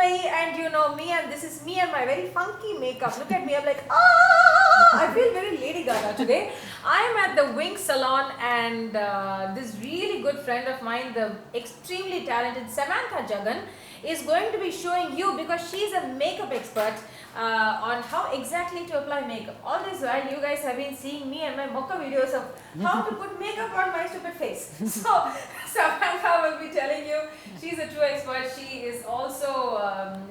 Chinmayi, and you know me, and this is me and my very funky makeup. Look at me, I'm like, ah! I feel very Lady Gaga today. I'm at the Wynk Salon, and this really good friend of mine, the extremely talented Samantha Jagan, is going to be showing you, because she's a makeup expert, on how exactly to apply makeup. All this while you guys have been seeing me and my mocha videos of how to put makeup on my stupid face. So Samantha will be telling you, she's a true expert. She is also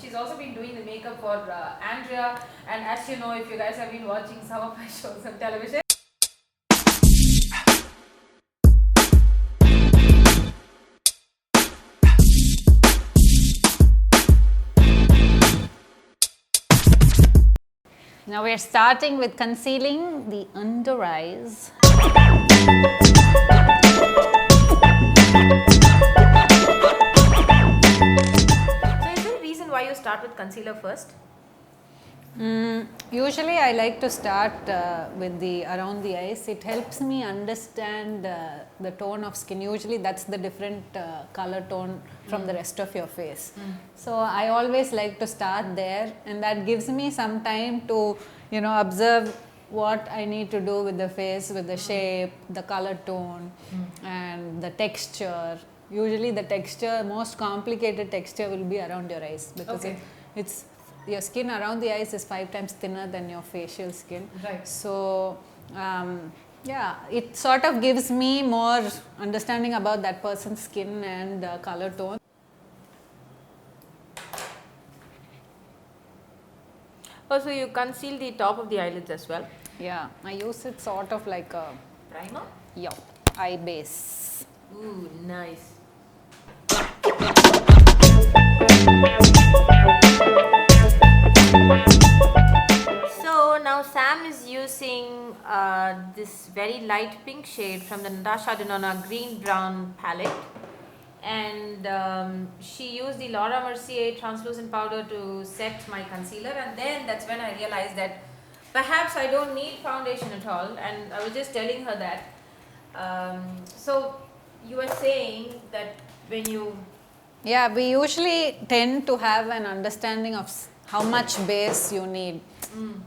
she's also been doing the makeup for Andrea, and as you know, if you guys have been watching some of my shows on television, now we're starting with concealing the under eyes. so is there a reason why you start with concealer first? Usually I like to start with the around the eyes. It helps me understand the tone of skin. Usually that's the different color tone from the rest of your face. So I always like to start there, and that gives me some time to, you know, observe what I need to do with the face, with the shape, the color tone, and the texture. Usually the texture, most complicated texture will be around your eyes, because it's your skin around the eyes is 5 times thinner than your facial skin. Right. So yeah, it sort of gives me more understanding about that person's skin and color tone. Also, you conceal the top of the eyelids as well. Yeah, I use it sort of like a Primer? eye base. Ooh, nice. So now Sam is using this very light pink shade from the Natasha Denona green brown palette, and she used the Laura Mercier translucent powder to set my concealer, and then that's when I realized that perhaps I don't need foundation at all, and I was just telling her that. So you were saying that when you Yeah, we usually tend to have an understanding of how much base you need,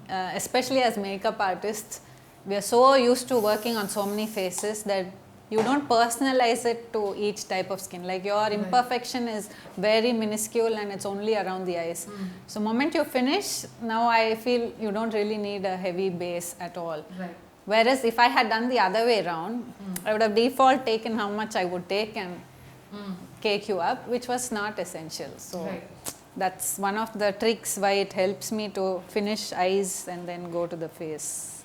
especially as makeup artists. We are so used to working on so many faces that you don't personalize it to each type of skin. Like your imperfection is very minuscule and it's only around the eyes. So moment you finish, now I feel you don't really need a heavy base at all. Right. Whereas if I had done the other way around, I would have default taken how much I would take and cake you up, which was not essential. So that's one of the tricks why it helps me to finish eyes and then go to the face.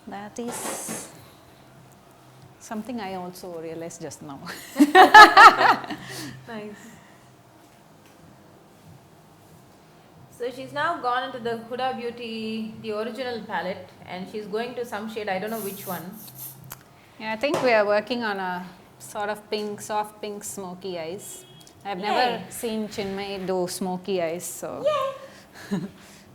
That is something I also realized just now. Nice. So she's now gone into the Huda Beauty, the original palette, and she's going to some shade, I don't know which one. Yeah, I think we are working on a sort of pink, soft pink smoky eyes. I've never seen Chinmayi do smoky eyes, so.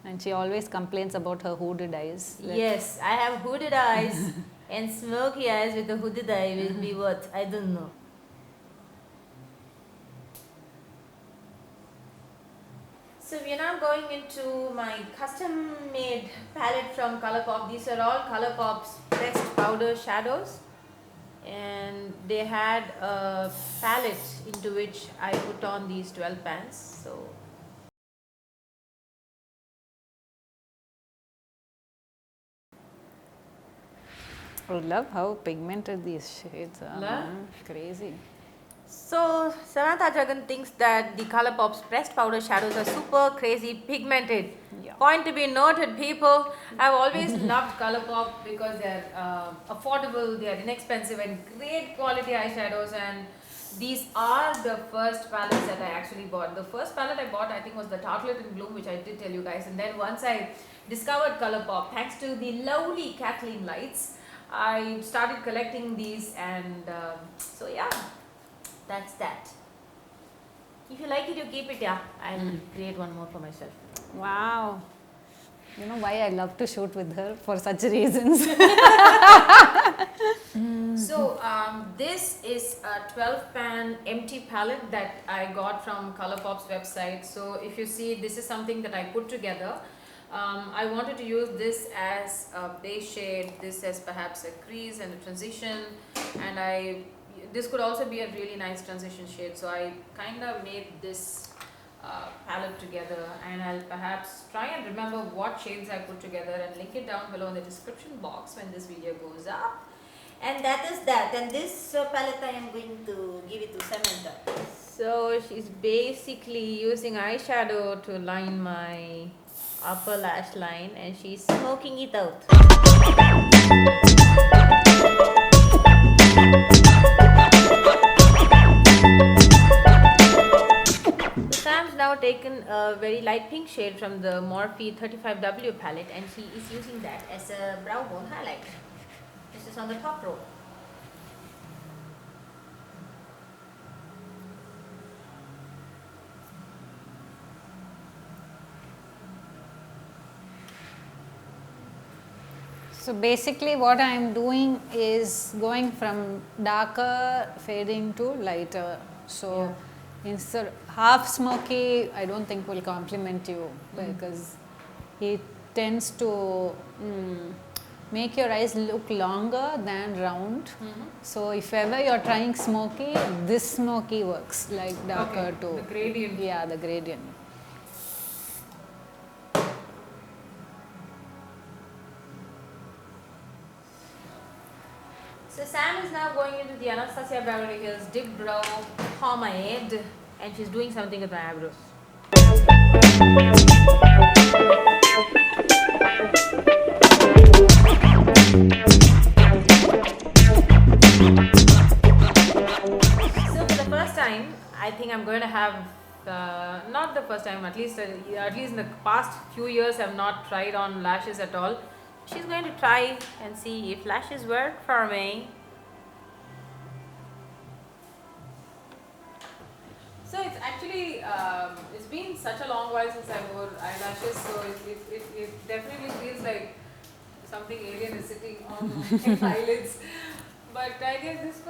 And she always complains about her hooded eyes. Yes, I have hooded eyes, and smoky eyes with a hooded eye will be what? I don't know. So we are now going into my custom made palette from Colourpop. These are all Colourpop's pressed powder shadows, and they had a palette into which I put on these 12 pans. So I love how pigmented these shades are. Love? Crazy. So Samantha Jagan thinks that the Colourpop's pressed powder shadows are super crazy pigmented. Yeah. Point to be noted, people. I've always loved Colourpop because they're affordable, they're inexpensive, and great quality eyeshadows. And these are the first palettes that I actually bought. The first palette I bought, I think, was the Tartlet in Bloom, which I did tell you guys. And then once I discovered Colourpop, thanks to the lovely Kathleen lights, I started collecting these, and so yeah, that's that. If you like it, you keep it. Yeah, I'll create one more for myself. Wow. You know why I love to shoot with her? For such reasons. So this is a 12 pan empty palette that I got from Colourpop's website. So if you see, this is something that I put together. I wanted to use this as a base shade, this as perhaps a crease and a transition, and this could also be a really nice transition shade. So I kind of made this palette together, and I'll perhaps try and remember what shades I put together and link it down below in the description box when this video goes up. And that is that. And this palette I am going to give it to Samantha. So she's basically using eyeshadow to line my upper lash line, and she's Smoking it out. Sam's now taken a very light pink shade from the Morphe 35W palette, and she is using that as a brow bone highlight. This is on the top row. So basically what I am doing is going from darker fading to lighter. So instead half smoky I don't think will complement you, because it tends to make your eyes look longer than round. So if ever you are trying smoky, this smoky works, like darker to the gradient. Yeah, the gradient. So Sam is now going into the Anastasia Beverly Hills DipBrow Pomade, and she's doing something with my eyebrows. So for the first time, I think I'm going to have, not the first time, at least in the past few years I've not tried on lashes at all. She's going to try and see if lashes work for me. So it's actually, it's been such a long while since I wore eyelashes, so it definitely feels like something alien is sitting on my eyelids. But I guess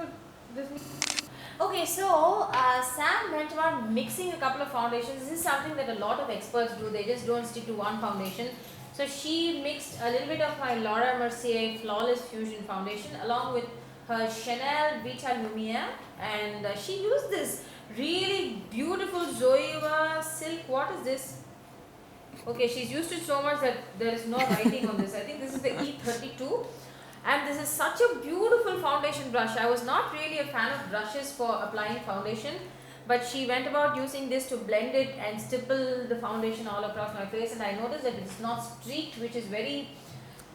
Okay, so Sam went about mixing a couple of foundations. This is something that a lot of experts do. They just don't stick to one foundation. So she mixed a little bit of my Laura Mercier Flawless Fusion foundation along with her Chanel Vitalumiere, and she used this really beautiful Zoeva silk. What is this? Okay, she's used it so much that there is no writing on this. I think this is the E32, and this is such a beautiful foundation brush. I was not really a fan of brushes for applying foundation, but she went about using this to blend it and stipple the foundation all across my face, and I noticed that it's not streaked, which is very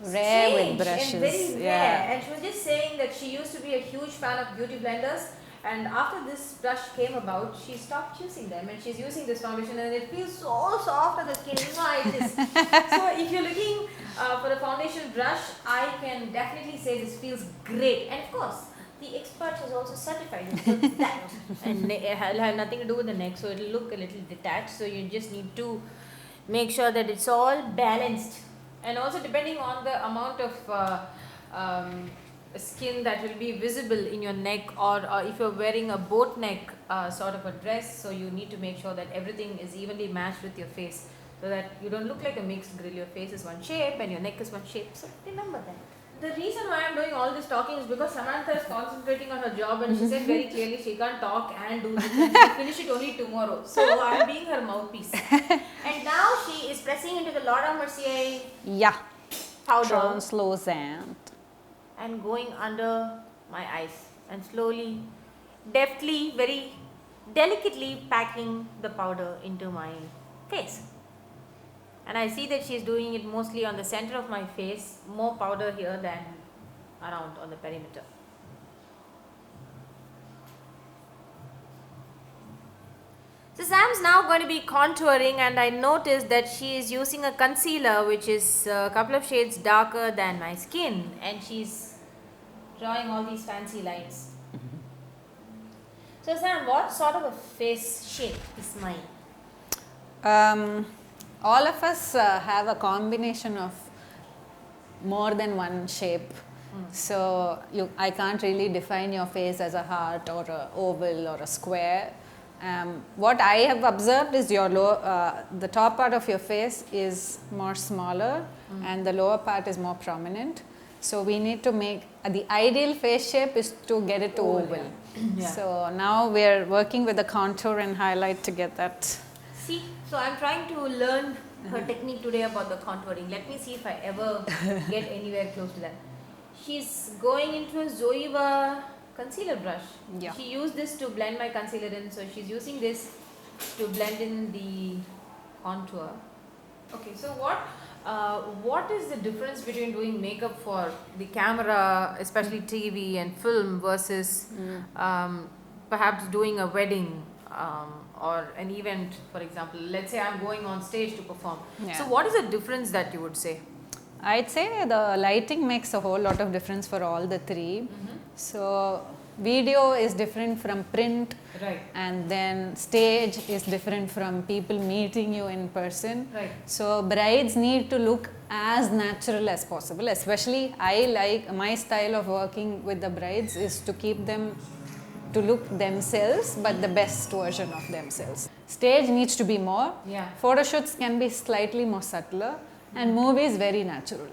Rare with strange brushes. and very rare. Yeah. And she was just saying that she used to be a huge fan of beauty blenders, and after this brush came about, she stopped using them and she's using this foundation, and it feels so soft on the skin. You know, it is. So if you're looking for a foundation brush, I can definitely say this feels great. And of course, the expert has also certified it for that. And it'll have nothing to do with the neck, so it'll look a little detached. So you just need to make sure that it's all balanced. And also depending on the amount of skin that will be visible in your neck, or if you're wearing a boat neck sort of a dress, so you need to make sure that everything is evenly matched with your face, so that you don't look like a mixed grill. Your face is one shape and your neck is one shape, so remember that. The reason why I'm doing all this talking is because Samantha is concentrating on her job, and she said very clearly she can't talk and do this, and she'll finish it only tomorrow. So I'm being her mouthpiece. And now she is pressing into the Laura Mercier powder Transluscent. and going under my eyes, and slowly, deftly, very delicately packing the powder into my face. And I see that she is doing it mostly on the center of my face, more powder here than around on the perimeter. So Sam's now going to be contouring, and I noticed that she is using a concealer which is a couple of shades darker than my skin, and she's drawing all these fancy lines. So Sam, what sort of a face shape is mine? all of us have a combination of more than one shape. So I can't really define your face as a heart or a oval or a square. What I have observed is your the top part of your face is more smaller and the lower part is more prominent. So we need to make the ideal face shape is to get it to oval. Yeah. So now we are working with the contour and highlight to get that. See, so I'm trying to learn her technique today about the contouring. Let me see if I ever get anywhere close to that. She's going into a Zoeva concealer brush. Yeah. She used this to blend my concealer in, so she's using this to blend in the contour. Okay, so what is the difference between doing makeup for the camera, especially TV and film, versus perhaps doing a wedding or an event, for example? Let's say I'm going on stage to perform. Yeah. So what is the difference that you would say? I'd say the lighting makes a whole lot of difference for all the three. So video is different from print, Right. and then stage is different from people meeting you in person. Right. So brides need to look as natural as possible. Especially I like my style of working with the brides is to keep them to look themselves, but the best version of themselves. Stage needs to be more. Yeah. Photo shoots can be slightly more subtler, and movies very natural.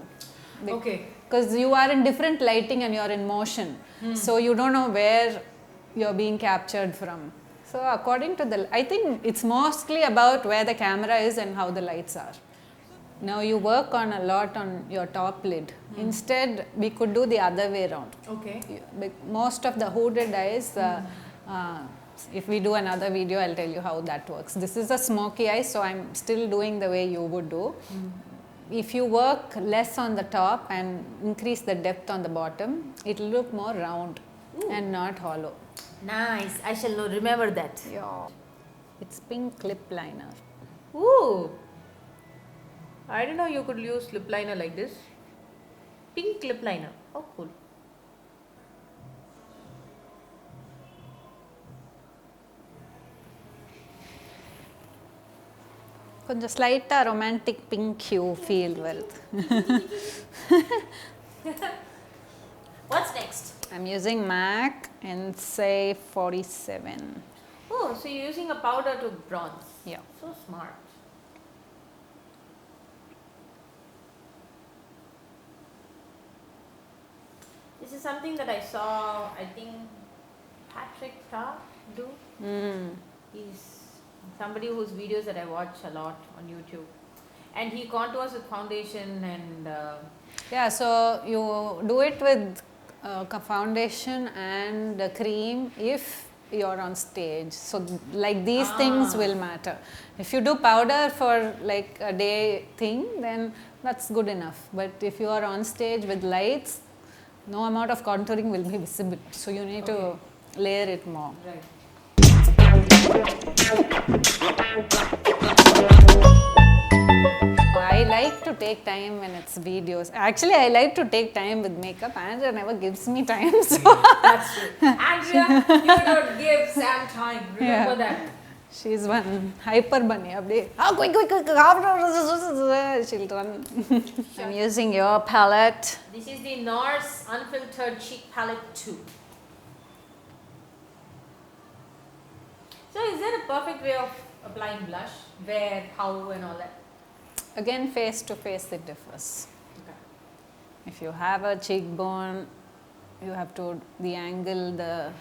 Okay. Because you are in different lighting and you are in motion, so you don't know where you're being captured from. So according to I think it's mostly about where the camera is and how the lights are. Now you work on a lot on your top lid. Instead, we could do the other way around. Okay. Most of the hooded eyes, if we do another video, I'll tell you how that works. This is a smoky eye, so I'm still doing the way you would do. If you work less on the top and increase the depth on the bottom, it will look more round and not hollow. Nice. I shall remember that. Yeah. It's pink lip liner. Ooh. I didn't know you could use lip liner like this. Pink lip liner. Oh, cool. కొంచెం slight romantic pink you feel wealth What's next? I'm using MAC and say 47. Oh, so you're using a powder to bronze. Yeah. So smart. This is something that I saw, I think, Patrick Tar do. He's somebody whose videos that I watch a lot on YouTube. And he contours with foundation and... Yeah, so you do it with foundation and cream if you're on stage. So like these things will matter. If you do powder for like a day thing, then that's good enough. But if you are on stage with lights, no amount of contouring will be visible. So you need to layer it more. Right. I like to take time when it's videos. Actually, I like to take time with makeup. Andrea never gives me time. So That's true. Andrea, you don't give Sam time. Remember that. she's one hyper bunny. Quick, she'll run. I'm using your palette. This is the NARS Unfiltered Cheek Palette 2. So is there a perfect way of applying blush? Where, how and all that? Again, face to face it differs. Okay. If you have a cheekbone, you have to, the angle, the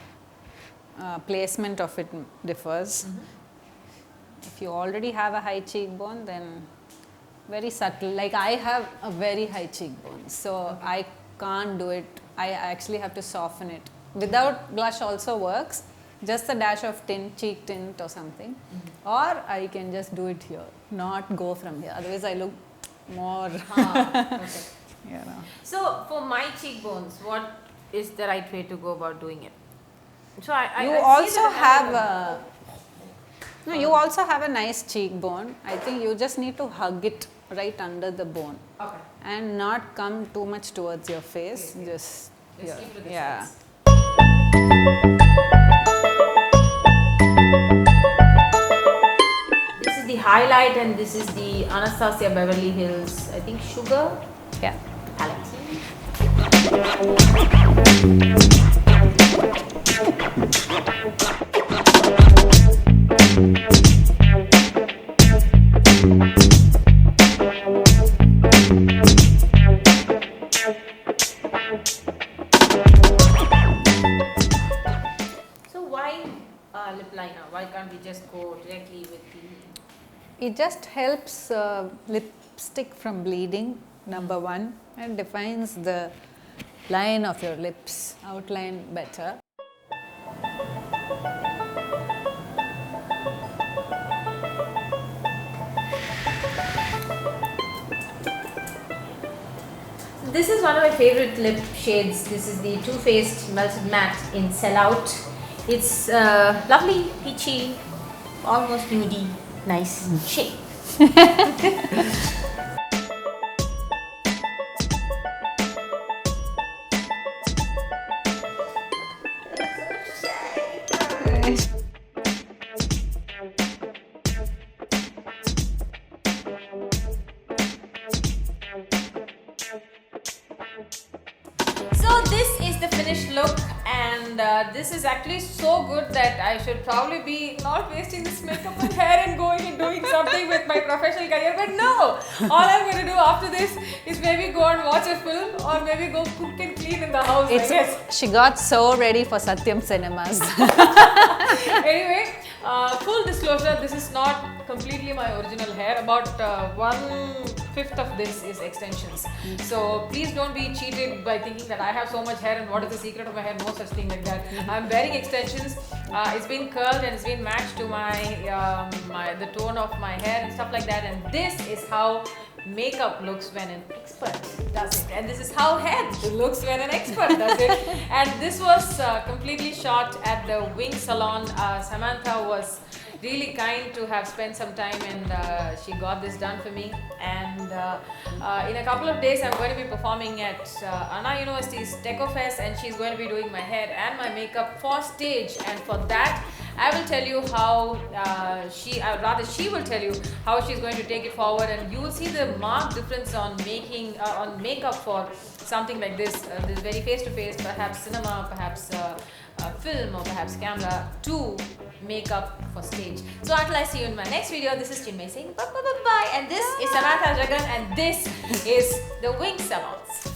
placement of it differs. If you already have a high cheekbone, then very subtle. Like I have a very high cheekbone, so I can't do it. I actually have to soften it. Without blush also works, just a dash of tint, cheek tint or something. Or I can just do it here, not go from here. Otherwise I look more, Okay. you know. So for my cheekbones, what is the right way to go about doing it? So You I also have no, you also have a nice cheekbone. I think you just need to hug it right under the bone Okay. and not come too much towards your face. Just here. keep to the Yeah. sides. This is the highlight, and this is the Anastasia Beverly Hills, I think Sugar Yeah. palette. So why lip liner? Why can't we just go directly with the... It just helps lipstick from bleeding, number one, and defines the line of your lips, outline better. This is one of my favorite lip shades. This is the Too Faced Melted Matte in Sellout. It's lovely, peachy, almost nudie, nice shade. So this is the finished look, and this is actually so good that I should probably be not wasting this makeup and hair and going and doing something with my professional career. But no, all I'm going to do after this is maybe go and watch a film or maybe go cook and clean in the house. I guess. She got so ready for Satyam Cinemas. Anyway, full disclosure, this is not completely my original hair. About 1/5 of this is extensions. So please don't be cheated by thinking that I have so much hair and what is the secret of my hair. No such thing like that. I'm wearing extensions. It's been curled and it's been matched to the tone of my hair and stuff like that. And this is how makeup looks when an expert does it, and this is how hair looks when an expert does it. And this was completely shot at the Wynk Salon. Samantha was really kind to have spent some time, and she got this done for me. And in a couple of days I'm going to be performing at Anna University's Techofest, and she's going to be doing my hair and my makeup for stage. And for that I will tell you how she will tell you how she's going to take it forward, and you will see the marked difference on making on makeup for something like this very face to face, perhaps cinema, perhaps film, or perhaps camera, to makeup for stage. So until I see you in my next video, this is Chinmayi saying bye bye bye bye, and this is Samantha Jagan, and this is the Wynk Salons.